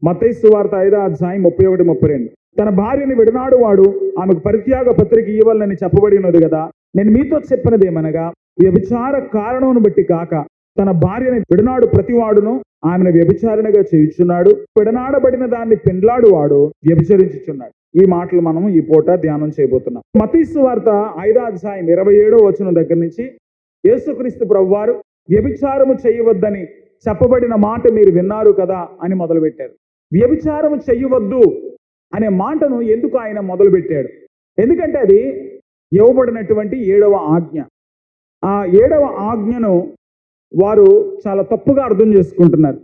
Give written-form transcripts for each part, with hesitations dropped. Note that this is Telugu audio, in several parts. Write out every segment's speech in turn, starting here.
మత్తయి సువార్త 5:31-32. తన భార్యని విడనాడు వాడు ఆమెకు పరిత్యాగ పత్రిక ఇవ్వాలని చెప్పబడి ఉన్నది కదా. నేను మీతో చెప్పినదేమనగా, వ్యభిచార కారణమును బట్టి కాక తన భార్యని విడనాడు ప్రతివాడును ఆమెను వ్యభిచారణగా చేయుచున్నాడు. విడనాడబడిన దాన్ని పెండ్లాడు వాడు వ్యభిచరించుచున్నాడు. ఈ మాటలు మనం ఈ పూట ధ్యానం చేయబోతున్నాం. మత్తయి సువార్త 5:27 దగ్గర నుంచి యేసుక్రీస్తు ప్రభువారు వ్యభిచారము చేయవద్దని చెప్పబడిన మాట మీరు విన్నారు కదా అని మొదలుపెట్టారు. వ్యభిచారము చేయవద్దు అనే మాటను ఎందుకు ఆయన మొదలుపెట్టాడు? ఎందుకంటే అది ఇవ్వబడినటువంటి 7వ ఆజ్ఞ. ఆ 7వ ఆజ్ఞను వారు చాలా తప్పుగా అర్థం చేసుకుంటున్నారు.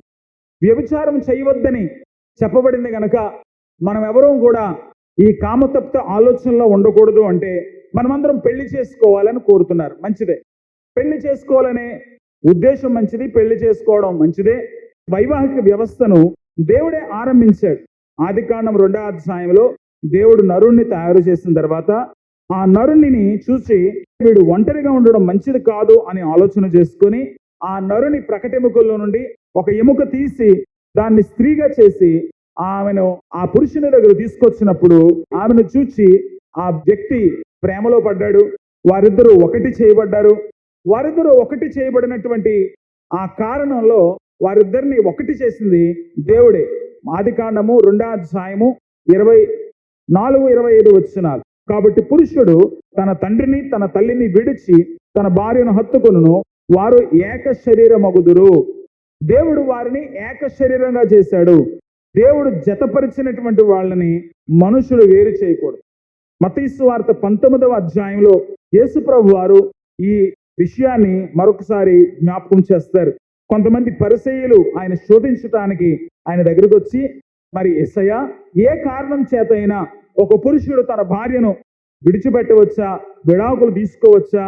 వ్యభిచారం చేయవద్దని చెప్పబడింది గనక మనం ఎవరూ కూడా ఈ కామతప్త ఆలోచనలో ఉండకూడదు అంటే మనమందరం పెళ్లి చేసుకోవాలని కోరుతున్నారు. మంచిదే, పెళ్లి చేసుకోవాలనే ఉద్దేశం మంచిది, పెళ్లి చేసుకోవడం మంచిదే. వైవాహిక వ్యవస్థను దేవుడే ఆరంభించాడు. ఆదికాండం 2వ అధ్యాయంలో దేవుడు నరుణ్ణి తయారు చేసిన తర్వాత ఆ నరుణ్ణిని చూసి వీడు ఒంటరిగా ఉండడం మంచిది కాదు అని ఆలోచన చేసుకొని ఆ నరుని ప్రకటెముకల్లో నుండి ఒక ఎముక తీసి దాన్ని స్త్రీగా చేసి ఆమెను ఆ పురుషుని దగ్గర తీసుకొచ్చినప్పుడు ఆమెను చూచి ఆ వ్యక్తి ప్రేమలో పడ్డాడు. వారిద్దరూ ఒకటి చేయబడ్డారు. వారిద్దరూ ఒకటి చేయబడినటువంటి ఆ కారణంలో వారిద్దరిని ఒకటి చేసింది దేవుడే. ఆదికాండము 2వ అధ్యాయము 24-25. కాబట్టి పురుషుడు తన తండ్రిని తన తల్లిని విడిచి తన భార్యను హత్తుకొనును, వారు ఏక శరీరమగుదురు. దేవుడు వారిని ఏక శరీరంగా చేశాడు. దేవుడు జతపరిచినటువంటి వాళ్ళని మనుషుడు వేరు చేయకూడదు. మత్తయి సువార్త 19వ అధ్యాయంలో యేసు ప్రభు వారు ఈ విషయాన్ని మరొకసారి జ్ఞాపకం చేస్తారు. కొంతమంది పరిసయ్యులు ఆయన శోధించటానికి ఆయన దగ్గరకు వచ్చి, మరి యేసయ్యా, ఏ కారణం చేత అయినా ఒక పురుషుడు తన భార్యను విడిచిపెట్టవచ్చా, విడాకులు తీసుకోవచ్చా,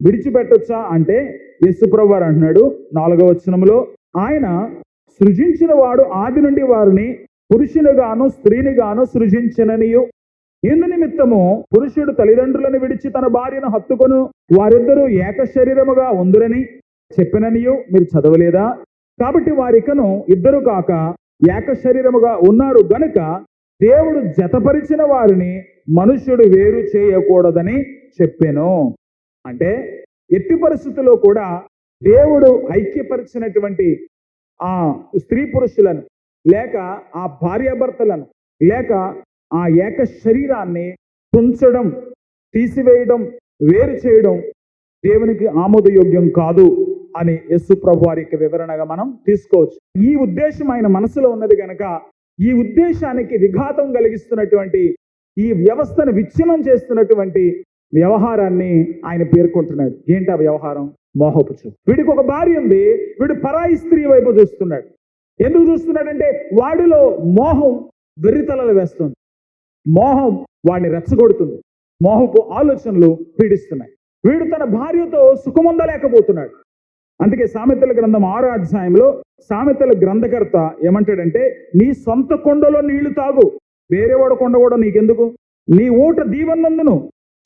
విడిచిపెట్టవచ్చా అంటే యేసు ప్రభు వారు అంటున్నాడు 4వ వచనంలో, ఆయన సృజించిన వాడు ఆది నుండి వారిని పురుషునిగాను స్త్రీనిగాను సృజించననియు, ఇందు నిమిత్తము పురుషుడు తల్లిదండ్రులను విడిచి తన భార్యను హత్తుకొను, వారిద్దరూ ఏక శరీరముగా ఉందురని చెప్పిననియు మీరు చదవలేదా? కాబట్టి వారికను ఇద్దరు కాక ఏక శరీరముగా ఉన్నారు గనుక దేవుడు జతపరిచిన వారిని మనుష్యుడు వేరు చేయకూడదని చెప్పాను. అంటే ఎట్టి పరిస్థితుల్లో కూడా దేవుడు ఐక్యపరిచినటువంటి ఆ స్త్రీ పురుషులను లేక ఆ భార్యాభర్తలను లేక ఆ ఏక శరీరాన్ని తుంచడం, తీసివేయడం, వేరు చేయడం దేవునికి ఆమోదయోగ్యం కాదు అని యేసు ప్రభు వారి యొక్క వివరణగా మనం తీసుకోవచ్చు. ఈ ఉద్దేశం ఆయన మనసులో ఉన్నది కనుక ఈ ఉద్దేశానికి విఘాతం కలిగిస్తున్నటువంటి ఈ వ్యవస్థను విచ్ఛిన్నం చేస్తున్నటువంటి వ్యవహారాన్ని ఆయన పేర్కొంటున్నాడు. ఏంటి ఆ వ్యవహారం? మోహపు చూపు. వీడికి ఒక భార్య ఉంది, వీడు పరాయి స్త్రీ వైపు చూస్తున్నాడు. ఎందుకు చూస్తున్నాడంటే వాడిలో మోహం వెర్రితలలు వేస్తుంది. మోహం వాడిని రెచ్చగొడుతుంది. మోహపు ఆలోచనలు పీడిస్తున్నాయి. వీడు తన భార్యతో సుఖముందలేకపోతున్నాడు. అందుకే సామెతల గ్రంథం 6వ అధ్యాయంలో సామెతల గ్రంథకర్త ఏమంటాడంటే, నీ సొంత కొండలో నీళ్లు తాగు, వేరేవాడు కొండ కూడా నీకెందుకు, నీ ఊట దీవెనందును.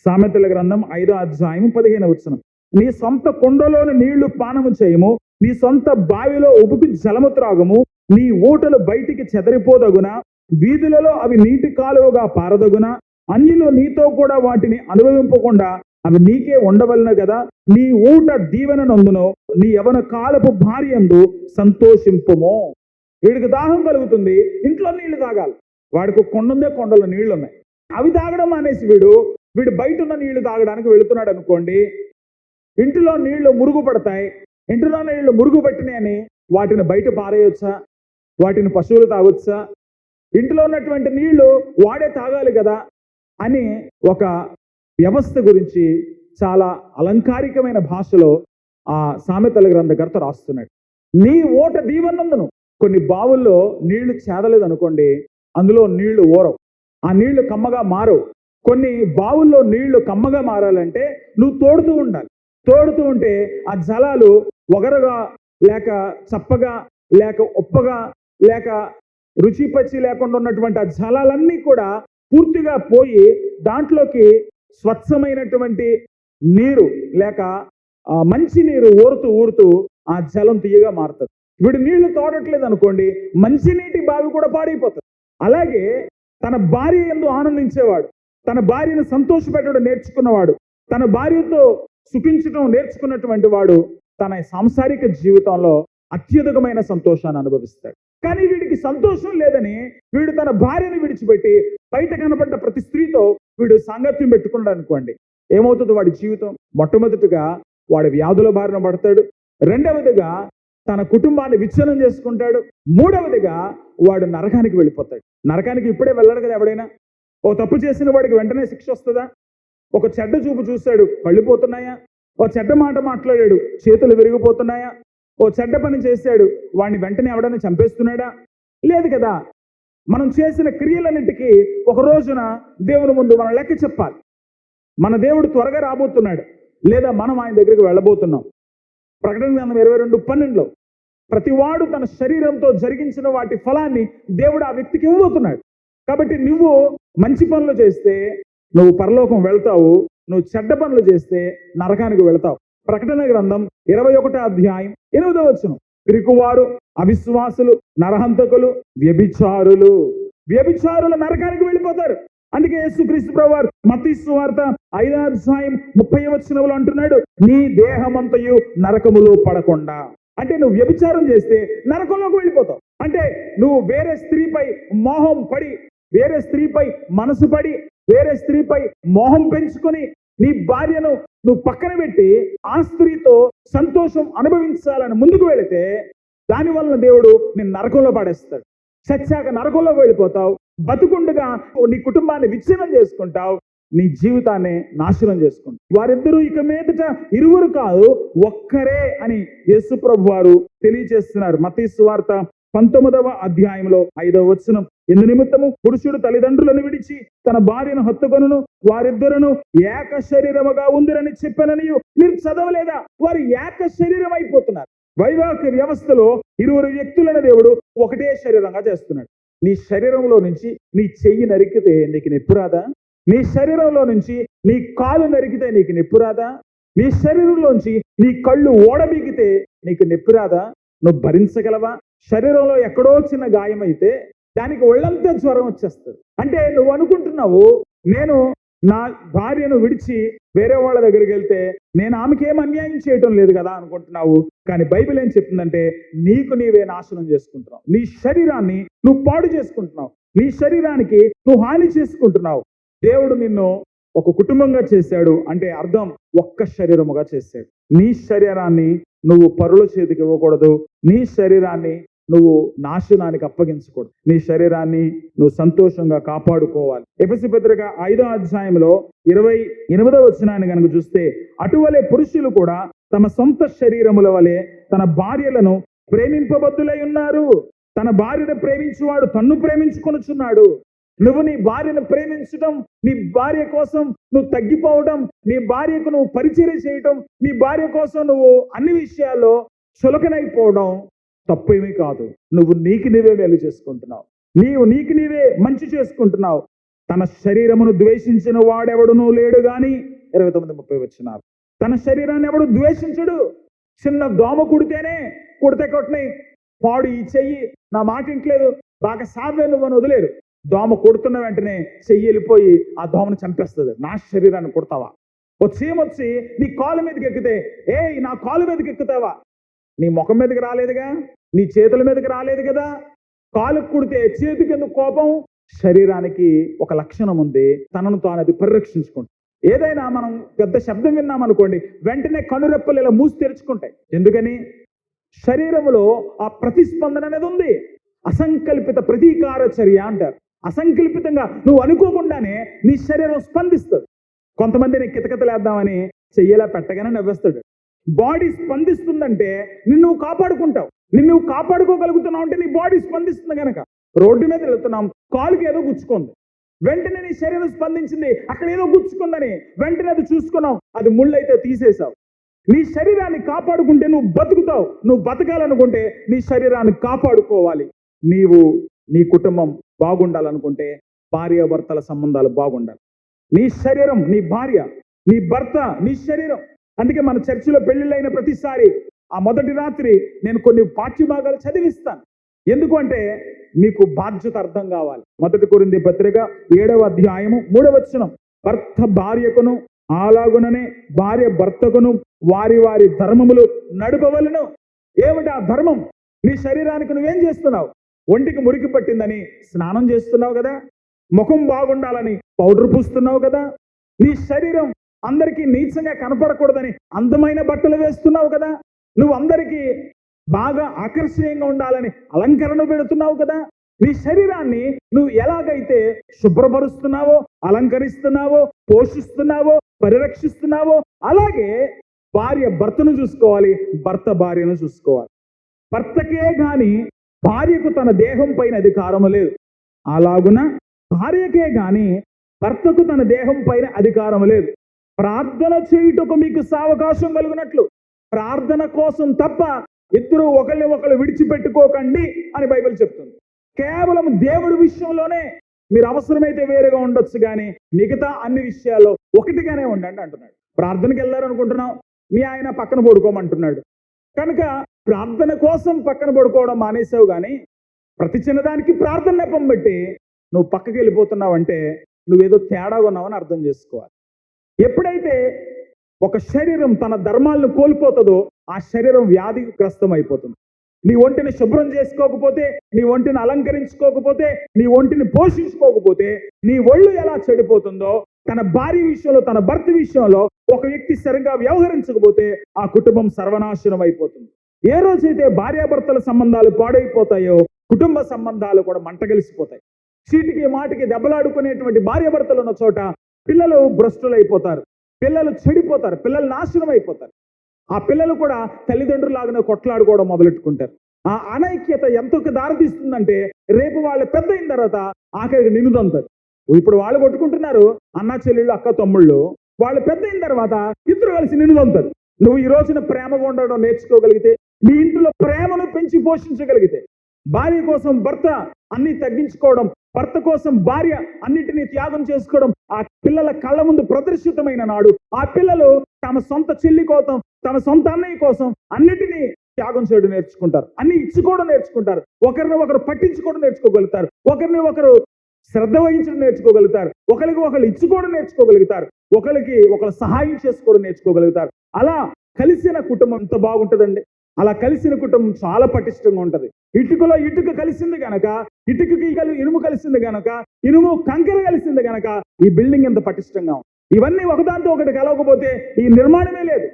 సామెతల గ్రంథం 5వ అధ్యాయం 15వ వచనం. నీ సొంత కొండలోని నీళ్లు పానము చేయము, నీ సొంత బావిలో ఉబుకి జలము త్రాగము, నీ ఊటలు బయటికి చెదరిపోదగునా, వీధులలో అవి నీటి కాలువగా పారదగునా, అన్యులు నీతో కూడా వాటిని అనుభవింపకుండా అవి నీకే ఉండవలన కదా. నీ ఊట దీవెన నందును, నీ యవన కాలపు భార్యందు సంతోషింపుము. వీడికి దాహం కలుగుతుంది, ఇంట్లో నీళ్లు తాగాలి. వాడికి కొండుందే, కొండలో నీళ్లు ఉన్నాయి. అవి తాగడం అనేసి వీడు బయట ఉన్న నీళ్లు తాగడానికి వెళుతున్నాడు అనుకోండి. ఇంటిలో నీళ్లు మురుగు పడతాయి. ఇంటిలో నీళ్లు మురుగు పట్టినాయని వాటిని బయట పారేయొచ్చా? వాటిని పశువులు తాగొచ్చా? ఇంటిలో ఉన్నటువంటి నీళ్లు వాడే తాగాలి కదా అని ఒక వ్యవస్థ గురించి చాలా అలంకారికమైన భాషలో ఆ సామెతల గ్రంథకర్త రాస్తున్నాడు. నీ ఓట దీవెనందును. కొన్ని బావుల్లో నీళ్లు చేదలేదు అనుకోండి, అందులో నీళ్లు ఓరవు, ఆ నీళ్లు కమ్మగా మారవు. కొన్ని బావుల్లో నీళ్లు కమ్మగా మారాలంటే నువ్వు తోడుతూ ఉండాలి. తోడుతూ ఉంటే ఆ జలాలు ఒగరుగా లేక చప్పగా లేక ఉప్పగా లేక రుచి పచ్చి లేకుండా ఉన్నటువంటి ఆ జలాలన్నీ కూడా పూర్తిగా పోయి దాంట్లోకి స్వచ్ఛమైనటువంటి నీరు లేక మంచి నీరు ఊరుతూ ఆ జలం తీయగా మారుతుంది. వీడు నీళ్లు తోడట్లేదు అనుకోండి, మంచినీటి బావి కూడా పాడైపోతుంది. అలాగే తన భార్య యందు ఆనందించేవాడు, తన భార్యను సంతోషపెట్టడం నేర్చుకున్నవాడు, తన భార్యతో సుఖించడం నేర్చుకున్నటువంటి వాడు తన సాంసారిక జీవితంలో అత్యధికమైన సంతోషాన్ని అనుభవిస్తాడు. కానీ వీడికి సంతోషం లేదని వీడు తన భార్యను విడిచిపెట్టి బయట కనపడ్డ ప్రతి స్త్రీతో వీడు సాంగత్యం పెట్టుకున్నాడు అనుకోండి, ఏమవుతుంది వాడి జీవితం? మొట్టమొదటిగా వాడు వ్యాధుల బారిన పడతాడు, రెండవదిగా తన కుటుంబాన్ని విచ్ఛిన్నం చేసుకుంటాడు, మూడవదిగా వాడు నరకానికి వెళ్ళిపోతాడు. నరకానికి ఇప్పుడే వెళ్ళాడు కదా ఎవడైనా. ఓ తప్పు చేసిన వాడికి వెంటనే శిక్ష వస్తుందా? ఒక చెడ్డ చూపు చూశాడు, కళ్ళు పోతున్నాయా? ఓ చెడ్డ మాట మాట్లాడాడు, చేతులు విరిగిపోతున్నాయా? ఓ చెడ్డ పని చేశాడు, వాడిని వెంటనే ఎవడైనా చంపేస్తున్నాడా? లేదు కదా. మనం చేసిన క్రియలన్నిటికీ ఒక రోజున దేవుని ముందు మనం లెక్క చెప్పాలి. మన దేవుడు త్వరగా రాబోతున్నాడు, లేదా మనం ఆయన దగ్గరికి వెళ్ళబోతున్నాం. ప్రకటన గ్రంథం 22:12 ప్రతివాడు తన శరీరంతో జరిగించిన వాటి ఫలాన్ని దేవుడు ఆ వ్యక్తికి ఇవ్వబోతున్నాడు. కాబట్టి నువ్వు మంచి పనులు చేస్తే నువ్వు పరలోకం వెళ్తావు, నువ్వు చెడ్డ పనులు చేస్తే నరకానికి వెళ్తావు. ప్రకటన గ్రంథం 21:8 పిరికివారు, అవిశ్వాసులు, నరహంతకులు, వ్యభిచారులు నరకానికి వెళ్ళిపోతారు. అందుకే యేసుక్రీస్తు ప్రభువారు మత్తయి సువార్త 5:30 అంటున్నాడు, నీ దేహమంతయు నరకములో పడకుండా. అంటే నువ్వు వ్యభిచారం చేస్తే నరకంలోకి వెళ్ళిపోతావు. అంటే నువ్వు వేరే స్త్రీపై మోహం పడి, వేరే స్త్రీపై మనసు పడి, వేరే స్త్రీపై మోహం పెంచుకొని నీ భార్యను నువ్వు పక్కన పెట్టి ఆ స్త్రీతో సంతోషం అనుభవించాలని ముందుకు వెళితే దానివల్ల దేవుడు నిన్ను నరకంలో పడేస్తాడు. చచ్చాక నరకంలో వెళ్ళిపోతావు, బతుకుండగా నీ కుటుంబాన్ని విచ్ఛిన్నం చేసుకుంటావు, నీ జీవితాన్ని నాశనం చేసుకుంటావు. వారిద్దరూ ఇక మీదట ఇరువురు కాదు, ఒక్కరే అని యేసు ప్రభు వారు తెలియజేస్తున్నారు. మత్తయి సువార్త 19:5 ఇందు నిమిత్తము పురుషుడు తల్లిదండ్రులను విడిచి తన భార్యను హత్తుకొనును, వారిద్దరును ఏక శరీరముగా ఉందిరని చెప్పనని మీరు చదవలేదా? వారు ఏక శరీరం అయిపోతున్నారు. వైవాహిక వ్యవస్థలో ఇరువురు వ్యక్తులను దేవుడు ఒకటే శరీరంగా చేస్తున్నాడు. నీ శరీరంలో నుంచి నీ చెయ్యి నరికితే నీకు నొప్పి రాదా? నీ శరీరంలో నుంచి నీ కాలు నరికితే నీకు నొప్పి రాదా? నీ శరీరంలోంచి నీ కళ్ళు ఓడబీగితే నీకు నొప్పి రాదా? నువ్వు భరించగలవా? శరీరంలో ఎక్కడో చిన్న గాయం అయితే దానికి ఒళ్ళంతా జ్వరం వచ్చేస్తుంది. అంటే నువ్వు అనుకుంటున్నావు, నేను నా భార్యను విడిచి వేరే వాళ్ళ దగ్గరికి వెళ్తే నేను ఆమెకేం అన్యాయం చేయటం లేదు కదా అనుకుంటున్నావు. కానీ బైబిల్ ఏం చెప్తుందంటే నీకు నీవే నాశనం చేసుకుంటున్నావు, నీ శరీరాన్ని నువ్వు పాడు చేసుకుంటున్నావు, నీ శరీరానికి నువ్వు హాని చేసుకుంటున్నావు. దేవుడు నిన్ను ఒక కుటుంబంగా చేశాడు అంటే అర్థం ఒక్క శరీరముగా చేశాడు. నీ శరీరాన్ని నువ్వు పరుల చేతికి ఇవ్వకూడదు, నీ శరీరాన్ని నువ్వు నాశనానికి అప్పగించకూడదు, నీ శరీరాన్ని నువ్వు సంతోషంగా కాపాడుకోవాలి. ఎఫెసీ పత్రిక 5:28 కనుక చూస్తే, అటువలే పురుషులు కూడా తమ సొంత శరీరముల వలె తన భార్యలను ప్రేమింపబద్దులై ఉన్నారు. తన భార్యను ప్రేమించువాడు తన్ను ప్రేమించుకొనుచున్నాడు. నువ్వు నీ భార్యను ప్రేమించడం, నీ భార్య కోసం నువ్వు తగ్గిపోవడం, నీ భార్యకు నువ్వు పరిచర్య చేయటం, నీ భార్య కోసం నువ్వు అన్ని విషయాల్లో చులకనైపోవడం తప్పేమీ కాదు. నువ్వు నీకు నీవే మేలు చేసుకుంటున్నావు, నీకు నీవే మంచి చేసుకుంటున్నావు. తన శరీరమును ద్వేషించిన వాడెవడునూ లేడు గాని 29:30 తన శరీరాన్ని ఎవడు ద్వేషించడు. చిన్న దోమ కుడితే కొట్టినాయి, పాడు ఈ చెయ్యి నా మాట ఇంట్లేదు, బాగా సావే నువ్వు అని వదిలేరు. దోమ కొడుతున్న వెంటనే చెయ్యి వెళ్ళిపోయి ఆ దోమను చంపేస్తుంది. నా శరీరాన్ని కొడతావా? ఓ చీమొచ్చి నీ కాలు మీదకి ఎక్కితే, నా కాలు మీదకి ఎక్కుతావా? నీ ముఖం మీదకి రాలేదుగా, నీ చేతుల మీదకి రాలేదు కదా. కాలు కుడితే చేతికి ఎందుకు కోపం? శరీరానికి ఒక లక్షణం ఉంది, తనను తాను అది పరిరక్షించుకుంటుంది. ఏదైనా మనం పెద్ద శబ్దం విన్నామనుకోండి, వెంటనే కనురెప్పలు ఇలా మూసి తెరుచుకుంటాయి. ఎందుకని? శరీరములో ఆ ప్రతిస్పందన అనేది ఉంది. అసంకల్పిత ప్రతీకార చర్య అంటారు. అసంకల్పితంగా నువ్వు అనుకోకుండానే నీ శరీరం స్పందిస్తుంది. కొంతమందిని కితకితలేద్దామని చెయ్యేలా పెట్టగానే నవ్వేస్తాడు. బాడీ స్పందిస్తుందంటే నిన్ను కాపాడుకుంటావు, నిన్ను కాపాడుకోగలుగుతున్నావు అంటే నీ బాడీ స్పందిస్తుంది కనుక. రోడ్డు మీద వెళుతున్నాం, కాలుకి ఏదో గుచ్చుకుంది, వెంటనే నీ శరీరం స్పందించింది, అక్కడ ఏదో గుచ్చుకుందని వెంటనే అది చూసుకున్నావు, అది ముళ్ళైతే తీసేసావు. నీ శరీరాన్ని కాపాడుకుంటే నువ్వు బతుకుతావు. నువ్వు బతకాలనుకుంటే నీ శరీరాన్ని కాపాడుకోవాలి. నీ కుటుంబం బాగుండాలనుకుంటే భార్యాభర్తల సంబంధాలు బాగుండాలి. నీ శరీరం, నీ భార్య, నీ భర్త, నీ శరీరం. అందుకే మన చర్చిలో పెళ్లిళ్ళైన ప్రతిసారి ఆ మొదటి రాత్రి నేను కొన్ని పాఠ్యభాగాలు చదివిస్తాను. ఎందుకంటే మీకు బాధ్యత అర్థం కావాలి. 1 కొరింథీ పత్రిక 7వ అధ్యాయము 3వ వచనం, భర్త భార్యకును అలాగుననే భార్య భర్తకును వారి వారి ధర్మములు నడుపవలను. ఏమిటి ఆ ధర్మం? నీ శరీరానికి నువ్వేం చేస్తున్నావు? ఒంటికి మురికి పట్టిందని స్నానం చేస్తున్నావు కదా, ముఖం బాగుండాలని పౌడర్ పూస్తున్నావు కదా, నీ శరీరం అందరికీ నీచంగా కనపడకూడదని అందమైన బట్టలు వేస్తున్నావు కదా, నువ్వు అందరికీ బాగా ఆకర్షణీయంగా ఉండాలని అలంకరణ పెడుతున్నావు కదా. నీ శరీరాన్ని నువ్వు ఎలాగైతే శుభ్రపరుస్తున్నావో, అలంకరిస్తున్నావో, పోషిస్తున్నావో, పరిరక్షిస్తున్నావో, అలాగే భార్య భర్తను చూసుకోవాలి, భర్త భార్యను చూసుకోవాలి. భర్తకే గాని భార్యకు తన దేహం పైన అధికారము లేదు, అలాగున భార్యకే గాని భర్తకు తన దేహం పైన అధికారం లేదు. ప్రార్థన చేయుటకు మీకు సావకాశం కలుగునట్లు ప్రార్థన కోసం తప్ప ఇద్దరు ఒకరిని ఒకరు విడిచిపెట్టుకోకండి అని బైబిల్ చెప్తుంది. కేవలం దేవుడి విషయంలోనే మీరు అవసరమైతే వేరుగా ఉండొచ్చు, కానీ మిగతా అన్ని విషయాల్లో ఒకటిగానే ఉండండి అంటున్నాడు. ప్రార్థనకి వెళ్ళారనుకుంటున్నావు, మీ ఆయన పక్కన పడుకోమంటున్నాడు కనుక ప్రార్థన కోసం పక్కన పడుకోవడం మానేసావు, కానీ ప్రతి చిన్నదానికి ప్రార్థన నెపం పెట్టి నువ్వు పక్కకి వెళ్ళిపోతున్నావంటే నువ్వేదో తేడా ఉన్నావని అర్థం చేసుకోవాలి. ఎప్పుడైతే ఒక శరీరం తన ధర్మాలను కోల్పోతుందో ఆ శరీరం వ్యాధిగ్రస్తం అయిపోతుంది. నీ ఒంటిని శుభ్రం చేసుకోకపోతే, నీ ఒంటిని అలంకరించుకోకపోతే, నీ ఒంటిని పోషించుకోకపోతే నీ ఒళ్ళు ఎలా చెడిపోతుందో, తన భార్య విషయంలో తన భర్త విషయంలో ఒక వ్యక్తి సరిగ్గా వ్యవహరించకపోతే ఆ కుటుంబం సర్వనాశనం అయిపోతుంది. ఏ రోజైతే భార్యాభర్తల సంబంధాలు పాడైపోతాయో కుటుంబ సంబంధాలు కూడా మంటగలిసిపోతాయి. చీటికి మాటికి దెబ్బలాడుకునేటువంటి భార్యాభర్తలు ఉన్న చోట పిల్లలు భ్రష్టులైపోతారు, పిల్లలు చెడిపోతారు, పిల్లలు నాశనం అయిపోతారు. ఆ పిల్లలు కూడా తల్లిదండ్రులాగానే కొట్లాడుకోవడం మొదలెట్టుకుంటారు. ఆ అనైక్యత ఎంతకు దారితీస్తుందంటే రేపు వాళ్ళు పెద్ద అయిన తర్వాత ఆఖరికి నిన్నుదంతారు. ఇప్పుడు వాళ్ళు కొట్టుకుంటున్నారు, అన్న చెల్లెళ్ళు అక్క తమ్ముళ్ళు, వాళ్ళు పెద్ద అయిన తర్వాత ఇద్దరు కలిసి నిన్నుదంతారు. నువ్వు ఈ రోజున ప్రేమగా ఉండడం నేర్చుకోగలిగితే, నీ ఇంట్లో ప్రేమను పెంచి పోషించగలిగితే, భార్య కోసం భర్త అన్ని తగ్గించుకోవడం, భర్త కోసం భార్య అన్నిటినీ త్యాగం చేసుకోవడం ఆ పిల్లల కళ్ళ ముందు ప్రదర్శితమైన నాడు ఆ పిల్లలు తమ సొంత చెల్లి కోసం, తమ సొంత అన్నయ్య కోసం అన్నిటినీ త్యాగం చేయడం నేర్చుకుంటారు, అన్ని ఇచ్చుకోవడం నేర్చుకుంటారు, ఒకరిని ఒకరు పట్టించుకోవడం నేర్చుకోగలుగుతారు, ఒకరిని ఒకరు శ్రద్ధ వహించడం నేర్చుకోగలుగుతారు, ఒకరికి ఒకరు ఇచ్చుకోవడం నేర్చుకోగలుగుతారు, ఒకరికి ఒకరు సహాయం చేసుకోవడం నేర్చుకోగలుగుతారు. అలా కలిసిన కుటుంబం ఎంత బాగుంటుందండి. అలా కలిసిన కుటుంబం చాలా పటిష్టంగా ఉంటది. ఇటుకలో ఇటుక కలిసింది గనక, ఇటుకకి ఇనుము కలిసింది గనక, ఇనుము కంకర కలిసింది గనక ఈ బిల్డింగ్ ఎంత పటిష్టంగా ఉంది. ఇవన్నీ ఒకదాంతో ఒకటి కలవకపోతే ఈ నిర్మాణమే లేదు.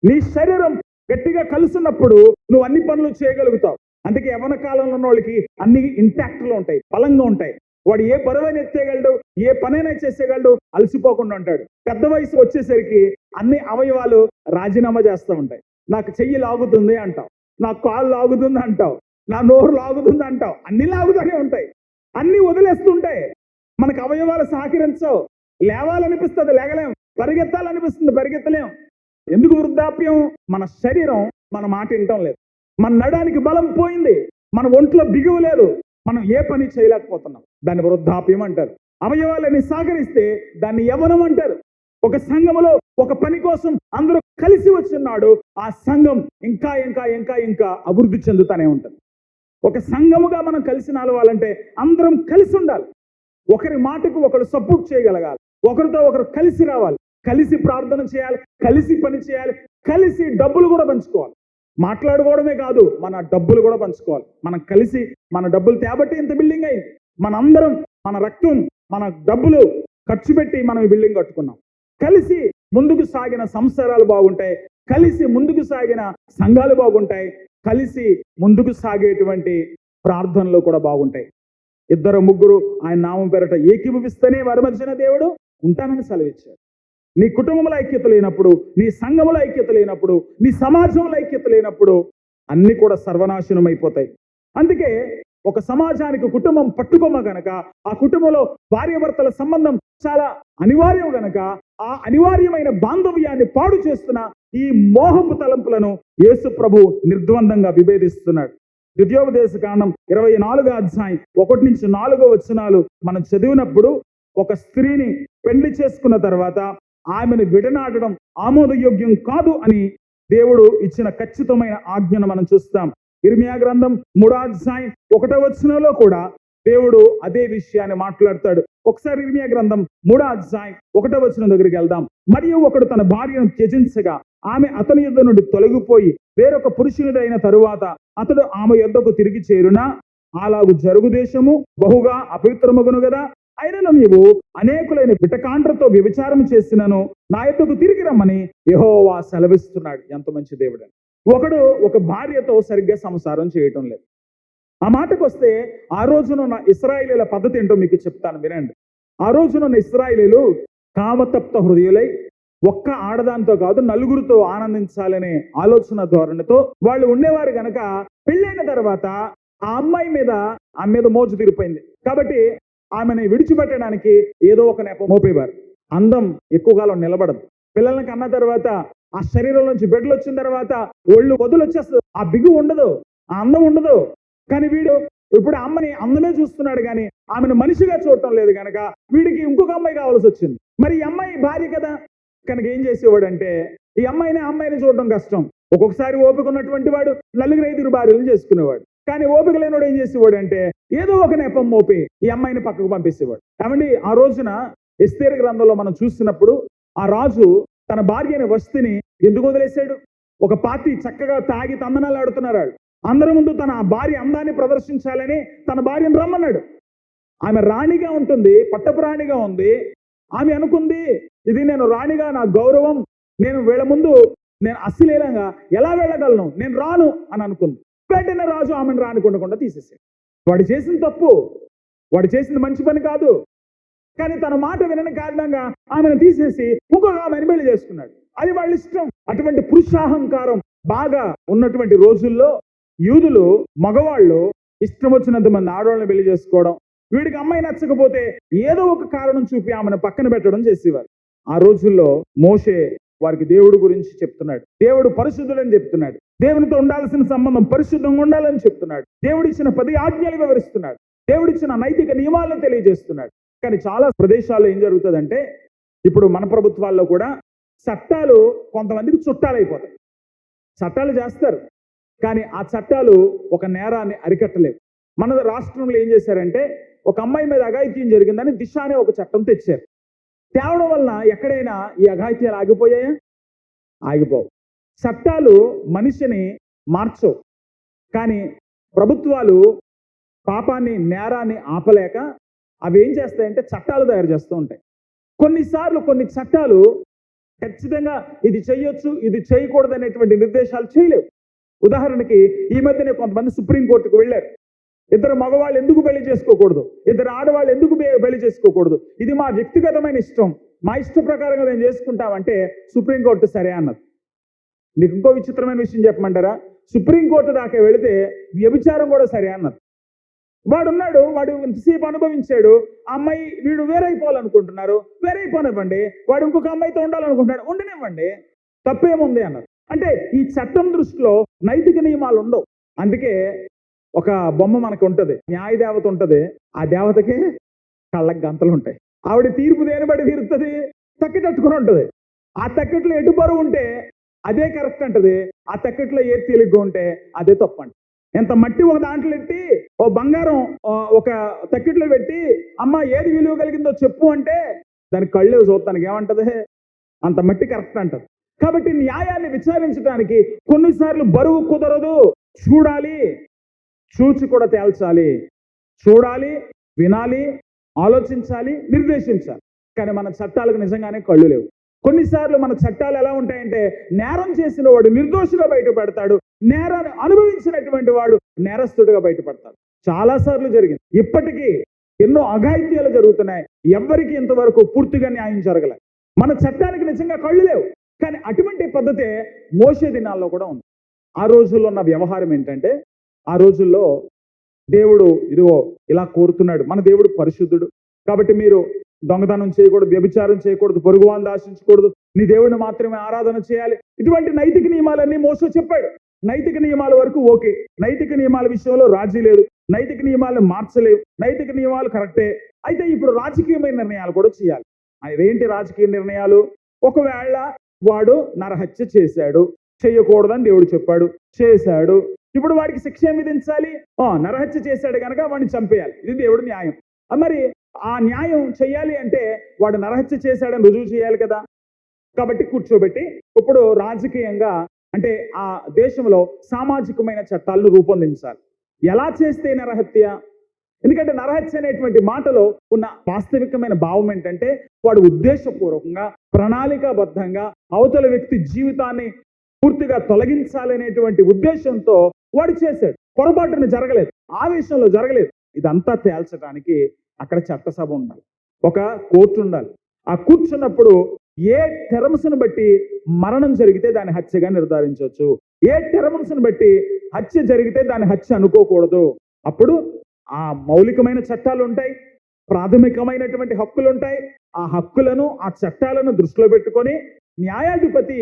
నీ శరీరం గట్టిగా కలుసున్నప్పుడు నువ్వు అన్ని పనులు చేయగలుగుతావు. అందుకే యవ్వన కాలంలో ఉన్న వాళ్ళకి అన్ని ఇంటాక్ట్ లో ఉంటాయి, బలంగా ఉంటాయి. వాడు ఏ బరువైన ఎత్తేయగలడు, ఏ పనైనా చేసేయగలడు, అలసిపోకుండా ఉంటాడు. పెద్ద వయసు వచ్చేసరికి అన్ని అవయవాలు రాజీనామా చేస్తూ ఉంటాయి. నాకు చెయ్యి లాగుతుంది అంటావు, నా కాలు లాగుతుంది అంటావు, నా నోరు లాగుతుంది అంటావు, అన్ని లాగుతూనే ఉంటాయి, అన్ని వదిలేస్తుంటాయి. మనకు అవయవాలు సహకరించవు. లేవాలనిపిస్తుంది, లేగలేం. పరిగెత్తాలనిపిస్తుంది, పరిగెత్తలేం. ఎందుకు వృద్ధాప్యం? మన శరీరం మన మాట వినటం లేదు, మన నడానికి బలం పోయింది, మన ఒంట్లో బిగువు లేదు, మనం ఏ పని చేయలేకపోతున్నాం. దాన్ని వృద్ధాప్యం అంటారు. అవయవాలని సహకరిస్తే దాన్ని యవ్వనం అంటారు. ఒక సంఘములో ఒక పని కోసం అందరూ కలిసి వచ్చినాడు ఆ సంఘం ఇంకా ఇంకా ఇంకా ఇంకా అభివృద్ధి చెందుతానే ఉంటుంది. ఒక సంఘముగా మనం కలిసి నడవాలంటే అందరం కలిసి ఉండాలి. ఒకరి మాటకు ఒకరు సపోర్ట్ చేయగలగాలి, ఒకరితో ఒకరు కలిసి రావాలి, కలిసి ప్రార్థన చేయాలి, కలిసి పని చేయాలి, కలిసి డబ్బులు కూడా పంచుకోవాలి. మాట్లాడుకోవడమే కాదు, మన డబ్బులు కూడా పంచుకోవాలి. మనం కలిసి మన డబ్బులు తేబట్టి ఇంత బిల్డింగ్ అయింది. మనందరం మన రక్తం, మన డబ్బులు ఖర్చు పెట్టి మనం ఈ బిల్డింగ్ కట్టుకున్నాం. కలిసి ముందుకు సాగిన సంసారాలు బాగుంటాయి, కలిసి ముందుకు సాగిన సంఘాలు బాగుంటాయి, కలిసి ముందుకు సాగేటువంటి ప్రార్థనలు కూడా బాగుంటాయి. ఇద్దరు ముగ్గురు ఆయన నామం పేరట ఏకీభవిస్తేనే వారి మధ్యన దేవుడు ఉంటానని సెలవిచ్చారు. నీ కుటుంబంలో ఐక్యత లేనప్పుడు, నీ సంఘములో ఐక్యత లేనప్పుడు, నీ సమాజంలో ఐక్యత లేనప్పుడు అన్ని కూడా సర్వనాశనం అయిపోతాయి. అందుకే ఒక సమాజానికి కుటుంబం పట్టుకొమ్మ గనక, ఆ కుటుంబంలో భార్యాభర్తల సంబంధం చాలా అనివార్యం గనక, ఆ అనివార్యమైన బాంధవ్యాన్ని పాడు చేస్తున్న ఈ మోహపు తలంపులను యేసు ప్రభు నిర్ద్వందంగా విభేదిస్తున్నాడు. ద్వితీయోపదేశ కాండం 24వ అధ్యాయం 1-4 వచనాలు మనం చదివినప్పుడు, ఒక స్త్రీని పెళ్లి చేసుకున్న తర్వాత ఆమెను విడనాడడం ఆమోదయోగ్యం కాదు అని దేవుడు ఇచ్చిన ఖచ్చితమైన ఆజ్ఞను మనం చూస్తాం. ఇర్మియా గ్రంథం 3వ అధ్యాయం 1వ వచనంలో కూడా దేవుడు అదే విషయాన్ని మాట్లాడతాడు. ఒకసారి ఇర్మియా గ్రంథం 3వ అధ్యాయం 1వ వచనం దగ్గరికి వెళ్దాం. మరియు ఒకడు తన భార్యను త్యజించగా ఆమె అతని యొద్ద నుండి తొలగిపోయి వేరొక పురుషునిదైన తరువాత అతడు ఆమె యొద్దకు తిరిగి చేరునా అలాగు జరుగు దేశము బహుగా అపవిత్రమగును గదా. అయినను నీవు అనేకులైన బిటకాండ్రతో వ్యభిచారం చేసినను నా యొద్దకు తిరిగి రమ్మని యెహోవా సెలవిస్తున్నాడు. ఎంత మంచి దేవుడు! ఒకడు ఒక భార్యతో సరిగ్గా సంసారం చేయటం లేదు. ఆ మాటకు వస్తే ఆ రోజునున్న ఇశ్రాయేలీల పద్ధతి ఏంటో మీకు చెప్తాను, వినండి. ఆ రోజునున్న ఇశ్రాయేలీలు కామతప్త హృదయులై ఒక్క ఆడదాంతో కాదు నలుగురితో ఆనందించాలనే ఆలోచన ధోరణితో వాళ్ళు ఉండేవారు గనక పెళ్ళైన తర్వాత ఆ అమ్మాయి మీద ఆమె మీద మోజు తీరిపోయింది కాబట్టి ఆమెను విడిచిపెట్టడానికి ఏదో ఒక నెపం మోపేవారు. అందం ఎక్కువ కాలం నిలబడదు. పిల్లల్ని కన్న తర్వాత ఆ శరీరం నుంచి బిడ్డలు వచ్చిన తర్వాత ఒళ్ళు వదులు వచ్చేస్తుంది. ఆ బిగు ఉండదు, ఆ అందం ఉండదు. కానీ వీడు ఇప్పుడు అమ్మని అందమే చూస్తున్నాడు కానీ ఆమెను మనిషిగా చూడటం లేదు కనుక వీడికి ఇంకొక అమ్మాయి కావాల్సి వచ్చింది. మరి ఈ అమ్మాయి భార్య కదా కనుక ఏం చేసేవాడు అంటే ఈ అమ్మాయిని చూడటం కష్టం. ఒక్కొక్కసారి ఓపిక ఉన్నటువంటి వాడు 4-5 భార్యలను చేసుకునేవాడు. కానీ ఓపిక లేనివాడు ఏం చేసేవాడు అంటే ఏదో ఒక నెపం మోపి ఈ అమ్మాయిని పక్కకు పంపిస్తేవాడు. కాబట్టి ఆ రోజున ఎస్తేరు గ్రంథంలో మనం చూసినప్పుడు ఆ రాజు తన భార్యని వస్తిని ఎందుకు వదిలేశాడు? ఒక పార్టీ చక్కగా తాగి తందనాలు ఆడుతున్నారు. అందరి ముందు తన భార్య అందాన్ని ప్రదర్శించాలని తన భార్యను రమ్మన్నాడు. ఆమె రాణిగా ఉంటుంది, పట్టపు రాణిగా ఉంది. ఆమె అనుకుంది ఇది నేను రాణిగా నా గౌరవం, నేను వీళ్ళ ముందు నేను అశ్లీలంగా ఎలా వెళ్ళగలను, నేను రాను అని అనుకుంది. వెంటనే రాజు ఆమెను రానికొండకుండా తీసేసాడు. వాడు చేసిన తప్పు, వాడు చేసింది మంచి పని కాదు. కానీ తన మాట వినని కారణంగా ఆమెను తీసేసి ఇంకొక ఆమెను పెళ్లి చేసుకున్నాడు. అది వాళ్ళ ఇష్టం. అటువంటి పురుషాహంకారం బాగా ఉన్నటువంటి రోజుల్లో యూదులు మగవాళ్ళు ఇష్టం వచ్చినంత మంది ఆడవాళ్ళని పెళ్లి చేసుకోవడం, వీడికి అమ్మాయి నచ్చకపోతే ఏదో ఒక కారణం చూపి ఆమెను పక్కన పెట్టడం చేసేవారు. ఆ రోజుల్లో మోషే వారికి దేవుడి గురించి చెప్తున్నాడు. దేవుడు పరిశుద్ధుడని చెప్తున్నాడు. దేవునితో ఉండాల్సిన సంబంధం పరిశుద్ధంగా ఉండాలని చెప్తున్నాడు. దేవుడిచ్చిన 10 ఆజ్ఞలు వివరిస్తున్నాడు. దేవుడిచ్చిన నైతిక నియమాలను తెలియజేస్తున్నాడు. కానీ చాలా ప్రదేశాల్లో ఏం జరుగుతుందంటే ఇప్పుడు మన ప్రభుత్వాల్లో కూడా చట్టాలు కొంతమందికి చుట్టాలైపోతాయి. చట్టాలు చేస్తారు కానీ ఆ చట్టాలు ఒక నేరాన్ని అరికట్టలేవు. మన రాష్ట్రంలో ఏం చేశారంటే ఒక అమ్మాయి మీద అఘాయిత్యం జరిగిందని దిశ అనే ఒక చట్టం తెచ్చారు. తేవడం వలన ఎక్కడైనా ఈ అఘాయిత్యాలు ఆగిపోయాయా? ఆగిపోవు. చట్టాలు మనిషిని మార్చవు. కానీ ప్రభుత్వాలు పాపాన్ని నేరాన్ని ఆపలేక అవి ఏం చేస్తాయంటే చట్టాలు తయారు చేస్తూ ఉంటాయి. కొన్నిసార్లు కొన్ని చట్టాలు ఖచ్చితంగా ఇది చేయొచ్చు ఇది చేయకూడదు అనేటువంటి నిర్దేశాలు చేయలేవు. ఉదాహరణకి ఈ మధ్యనే కొంతమంది సుప్రీంకోర్టుకు వెళ్ళారు. 2 మగవాళ్ళు ఎందుకు పెళ్లి చేసుకోకూడదు, 2 ఆడవాళ్ళు ఎందుకు పెళ్లి చేసుకోకూడదు, ఇది మా వ్యక్తిగతమైన ఇష్టం, మా ఇష్ట ప్రకారంగా మేము చేసుకుంటామంటే సుప్రీంకోర్టు సరే అన్నది. మీకు ఇంకో విచిత్రమైన విషయం చెప్పమంటారా? సుప్రీంకోర్టు దాకా వెళితే వ్యభిచారం కూడా సరే అన్నది. వాడున్నాడు, వాడు ఇంతసేపు అనుభవించాడు, అమ్మాయి వీడు వేరైపోవాలనుకుంటున్నారు, వేరైపోనివ్వండి. వాడు ఇంకొక అమ్మాయితో ఉండాలనుకుంటున్నాడు, ఉండనివ్వండి, తప్పేముంది అన్నారు. అంటే ఈ చట్టం దృష్టిలో నైతిక నియమాలు ఉండవు. అందుకే ఒక బొమ్మ మనకు ఉంటుంది, న్యాయ దేవత ఉంటుంది. ఆ దేవతకి కళ్ళకి గంతలు ఉంటాయి. ఆవిడ తీర్పు దేని బట్టి తీరుతుంది? తక్కెటట్టుకుని ఉంటుంది. ఆ తక్కెట్లో ఎటు బరువు ఉంటే అదే కరెక్ట్ అంటది, ఆ తక్కెట్లో ఏది తేలిగ్గా ఉంటే అదే తప్పండి. ఎంత మట్టి ఒక దాంట్లో పెట్టి ఓ బంగారం ఒక తక్కెట్లో పెట్టి అమ్మ ఏది విలువ కలిగిందో చెప్పు అంటే దానికి కళ్ళేవి చూస్తానికి ఏమంటది? అంత మట్టి కరెక్ట్ అంటది. కాబట్టి న్యాయాన్ని విచారించడానికి కొన్నిసార్లు బరువు కుదరదు. చూడాలి, చూచి కూడా తేల్చాలి. చూడాలి, వినాలి, ఆలోచించాలి, నిర్దేశించాలి. కానీ మన చట్టాలకు నిజంగానే కళ్ళు లేవు. కొన్నిసార్లు మన చట్టాలు ఎలా ఉంటాయంటే నేరం చేసిన వాడు నిర్దోషిగా బయటపడతాడు, నేరాన్ని అనుభవించినటువంటి వాడు నేరస్తుడిగా బయటపడతాడు. చాలాసార్లు జరిగింది. ఇప్పటికీ ఎన్నో అఘాయిత్యాలు జరుగుతున్నాయి. ఎవ్వరికి ఇంతవరకు పూర్తిగా న్యాయం జరగలే. మన చట్టానికి నిజంగా కళ్ళు లేవు. కానీ అటువంటి పద్ధతే మోషే దినాల్లో కూడా ఉంది. ఆ రోజుల్లో ఉన్న వ్యవహారం ఏంటంటే ఆ రోజుల్లో దేవుడు ఇదిగో ఇలా కోరుతున్నాడు. మన దేవుడు పరిశుద్ధుడు కాబట్టి మీరు దొంగతనం చేయకూడదు, వ్యభిచారం చేయకూడదు, పొరుగువాన్ని ఆశించకూడదు, నీ దేవుడిని మాత్రమే ఆరాధన చేయాలి. ఇటువంటి నైతిక నియమాలన్నీ మోషే చెప్పాడు. నైతిక నియమాల వరకు ఓకే. నైతిక నియమాల విషయంలో రాజీ లేదు. నైతిక నియమాలను మార్చలేవు. నైతిక నియమాలు కరెక్టే. అయితే ఇప్పుడు రాజకీయమైన నిర్ణయాలు కూడా చేయాలి. అదేంటి రాజకీయ నిర్ణయాలు? ఒకవేళ వాడు నరహత్య చేశాడు, చేయకూడదని దేవుడు చెప్పాడు, చేశాడు. ఇప్పుడు వాడికి శిక్ష ఏం విధించాలి? నరహత్య చేశాడు కనుక వాడిని చంపేయాలి. ఇది దేవుడి న్యాయం. మరి ఆ న్యాయం చెయ్యాలి అంటే వాడు నరహత్య చేశాడని రుజువు చేయాలి కదా. కాబట్టి కూర్చోబెట్టి ఇప్పుడు రాజకీయంగా అంటే ఆ దేశంలో సామాజికమైన చట్టాలను రూపొందించాలి. ఎలా చేస్తే నరహత్య? ఎందుకంటే నరహత్య అనేటువంటి మాటలో ఉన్న వాస్తవికమైన భావం ఏంటంటే వాడు ఉద్దేశపూర్వకంగా ప్రణాళికాబద్ధంగా అవతల వ్యక్తి జీవితాన్ని పూర్తిగా తొలగించాలనేటువంటి ఉద్దేశంతో వాడు చేశాడు. పొరపాటున జరగలేదు, ఆవేశంలో జరగలేదు. ఇదంతా తేల్చడానికి అక్కడ చట్టసభ ఉండాలి, ఒక కోర్టు ఉండాలి. ఆ కూర్చున్నప్పుడు ఏ టెర్మ్స్ను బట్టి మరణం జరిగితే దాన్ని హత్యగా నిర్ధారించవచ్చు, ఏ టెర్మ్స్ను బట్టి హత్య జరిగితే దాన్ని హత్య అనుకోకూడదు. అప్పుడు ఆ మౌలికమైన చట్టాలు ఉంటాయి, ప్రాథమికమైనటువంటి హక్కులు ఉంటాయి. ఆ హక్కులను ఆ చట్టాలను దృష్టిలో పెట్టుకొని న్యాయాధిపతి